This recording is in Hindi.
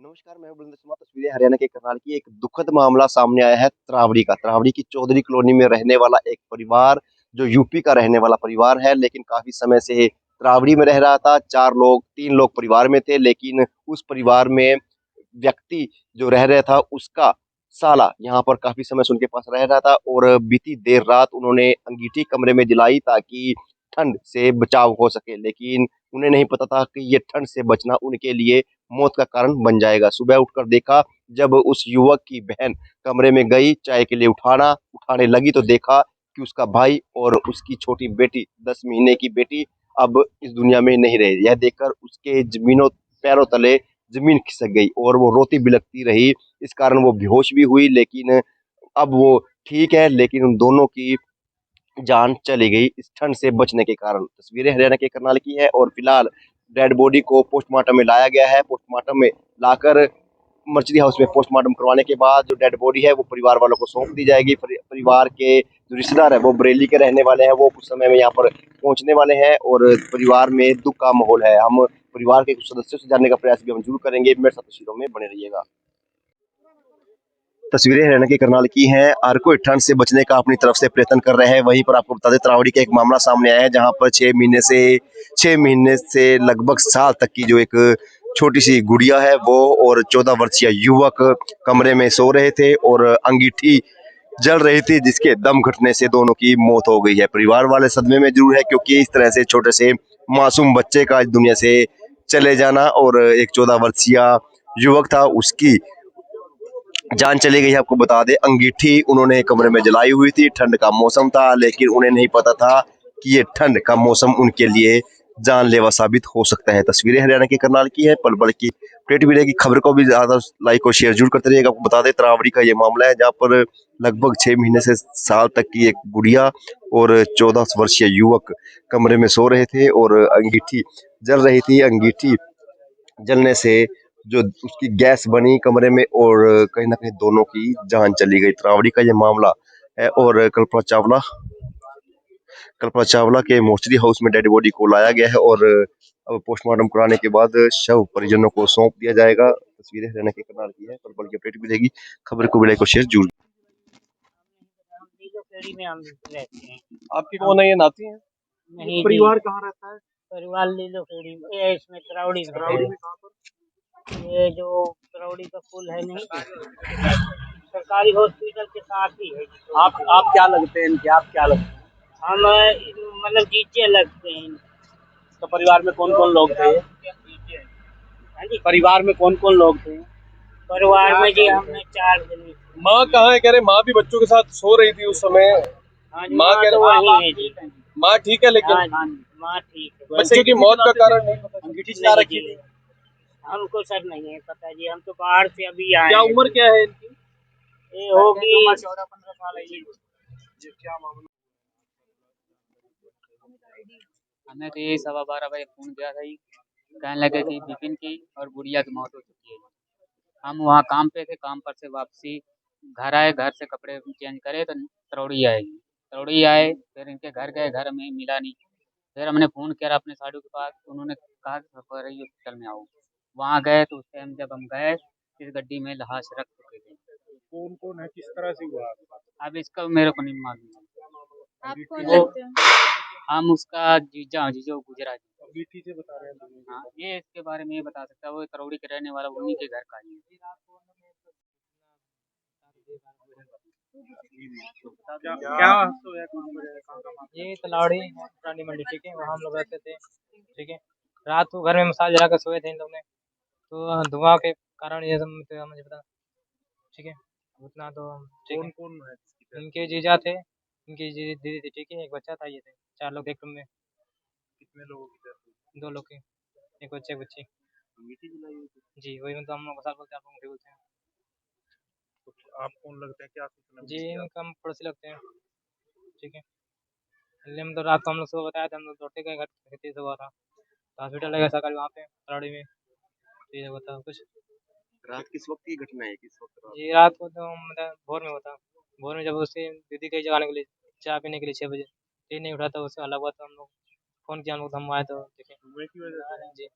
नमस्कार, मैं बुलंद शर्मा। तस्वीरें हरियाणा के करनाल की। एक दुखद मामला सामने आया है त्रावड़ी का। त्रावड़ी की चौधरी कॉलोनी में रहने वाला एक परिवार, जो यूपी का रहने वाला परिवार है, लेकिन काफी समय से त्रावड़ी में रह रहा था। 4 लोग, 3 लोग परिवार में थे, लेकिन उस परिवार में व्यक्ति जो रह रहा था, उसका साला यहाँ पर काफी समय से उनके पास रह रहा था और बीती देर रात उन्होंने अंगीठी कमरे में जलाई ताकि ठंड से बचाव हो सके। लेकिन उन्हें नहीं पता था कि ये ठंड से बचना उनके लिए मौत का कारण बन जाएगा। सुबह उठकर देखा, जब उस युवक की बहन कमरे में गई चाय के लिए उठाने लगी, तो देखा कि उसका भाई और उसकी छोटी बेटी, 10 महीने की बेटी, अब इस दुनिया में नहीं रहे। यह देखकर उसके जमीनों पैरों तले जमीन खिसक गई और वो रोती बिलखती रही। इस कारण वो बेहोश भी हुई, लेकिन अब वो ठीक है। लेकिन उन दोनों की जान चली गई इस ठंड से बचने के कारण। तस्वीरें हरियाणा के करनाल की है और फिलहाल डेड बॉडी को पोस्टमार्टम में लाया गया है। पोस्टमार्टम में लाकर मर्चरी हाउस में पोस्टमार्टम करवाने के बाद जो डेड बॉडी है वो परिवार वालों को सौंप दी जाएगी। परिवार के जो रिश्तेदार है वो बरेली के रहने वाले हैं, वो कुछ समय में यहाँ पर पहुंचने वाले हैं और परिवार में दुख का माहौल है। हम परिवार के कुछ सदस्यों से जानने का प्रयास भी हम जरूर करेंगे। मेरे साथ तस्वीरों में बने रहिएगा। तस्वीरें हरियाणा के करनाल की हैं। हर कोई ठंड से बचने का अपनी तरफ से प्रयत्न कर रहे हैं। वहीं पर आपको बता दें, त्रावड़ी का एक मामला सामने आया है, जहां पर 6 महीने से लगभग साल तक की जो एक छोटी सी गुड़िया है, वो और 14 वर्षीय युवक कमरे में सो रहे थे और अंगीठी जल रही थी, जिसके दम घुटने से दोनों की मौत हो गई है। परिवार वाले सदमे में जरूर है, क्योंकि इस तरह से छोटे से मासूम बच्चे का इस दुनिया से चले जाना, और एक 14 वर्षीय युवक था, उसकी जान चली गई है। आपको बता दें, अंगीठी उन्होंने कमरे में जलाई हुई थी। ठंड का मौसम था, लेकिन उन्हें नहीं पता था कि ये ठंड का मौसम उनके लिए जानलेवा साबित हो सकता है। तस्वीरें हरियाणा के करनाल की है। पल पल की अपडेट भी रहेगी। खबर को भी ज्यादा लाइक और शेयर जरूर करते रहिएगा। आपको बता दें, त्रावड़ी का ये मामला है, जहाँ पर लगभग 6 महीने से साल तक की एक गुड़िया और 14 वर्षीय युवक कमरे में सो रहे थे और अंगीठी जल रही थी। अंगीठी जलने से जो उसकी गैस बनी कमरे में, और कहीं ना कहीं दोनों की जान चली गई। त्रावड़ी का ये मामला है और कल्पना चावला के मोर्चरी हाउस में डेड बॉडी को लाया गया है और अब पोस्टमार्टम कराने के बाद शव परिजनों को सौंप दिया जाएगा। तस्वीरें हरियाणा के करनाल की है। पल पल की अपडेट भी रहेगी। खबर को भी लाइक और शेयर जरूर। में हम रहते हैं। आपकी कौन है, ये नाती है? नहीं परिवार जी, कहाँ रहता है? परिवार लीलो खेड़ी में, ये इसमें करौड़ी में त्रावड़ी है। में कहाँ पर? ये जो करौड़ी का पुल है, नहीं सरकारी हॉस्पिटल के साथ ही है। आप क्या लगते हैं इनके? आप क्या लगते हैं? हम मतलब जीजे लगते हैं। तो परिवार में कौन कौन लोग थे? हाँ जी, परिवार में कौन कौन लोग थे? परिवार में जी हमने 4 जने। माँ कहाँ है? कह रहे माँ भी बच्चों के साथ सो रही थी उस समय। हाँ जी, माँ माँ कह तो रहे वही है जी। माँ ठीक है, लेकिन हाँ जी, माँ ठीक है। बच्चों की मौत का कारण नहीं पता। अंगीठी चला नहीं रखी जी, थी। हमको सर नहीं है पता जी, हम तो बाहर से अभी आए क्या हैं। उम्र क्या है इनकी? ये होगी 14-15 साल है जी। क्या मामला? हमें तो यही 12:15 बजे फोन किया था, कहने लगे कि विपिन की और गुड़िया की मौत हो चुकी है। हम वहाँ काम पे थे, काम पर से वापसी घर आए, घर से कपड़े चेंज करे तो तरौड़ी आए, फिर इनके घर गए, घर में मिला नहीं। फिर हमने फ़ोन किया अपने साडू के पास, तो उन्होंने कहा कि सरकारी हॉस्पिटल में आओ। वहाँ गए तो उस टाइम जब हम गए, इस गड्डी में लाश रख चुके थे। कौन कौन है, किस तरह से हुआ? अब इसका मेरे को नहीं मालूम। आप कौन वो लगते हो? हम उसका जीजा हूँ, जीजो गुजरा जी। अंगीठी से बता रहे हैं दोनों। हाँ, ये इसके बारे में ये बता सकता है, वो करौड़ी के रहने वाला, उन्हीं के घर का ही है। क्या हादसा हुआ? कहाँ पर है? कहाँ का मामला? ये तलावड़ी है, पुरानी मंडी, ठीक है। वहाँ हम लोग रहते थे, ठीक है। रात को घर में मसाला जला कर सोए थे इन लोग ने, तो धुआं के कारण ये सब तो मुझे पता, ठीक है। उतना तो ठीक है। कौन कौन है? इनके जीजा थे, इनकी दीदी थी, ठीक है। एक बच्चा था, ये थे 4 लोग एक रूम में। कितने लोगों की death हुई? 2 लोग के, एक बच्चे, एक बच्ची। अंगीठी जलाई हुई थी। जी वही, मतलब हम लोग मसाला बोलते हैं, आप लोग बोलते हैं तो आप कौन लगते हैं? क्या सूचना जी। मिली? इनका हम पड़ोसी लगते हैं, ठीक है। इसलिए हम तो रात को हम लोग सुबह बताया था, हम लोग लौटे गए घर, खेती से हुआ था, तो हॉस्पिटल लगा सरकारी वहाँ पे तलावड़ी में, तो ये होता कुछ। रात किस वक्त की घटना है? किस वक्त रात? ये रात को तो मतलब भोर में होता। भोर में जब उससे दीदी गई जगाने के लिए, चाय पीने के लिए 6 बजे, ये नहीं उठा, तो उससे अलग हुआ, तो हम लोग फ़ोन किया, हम लोग, हम आए तो देखे। धुएं की वजह से? जी।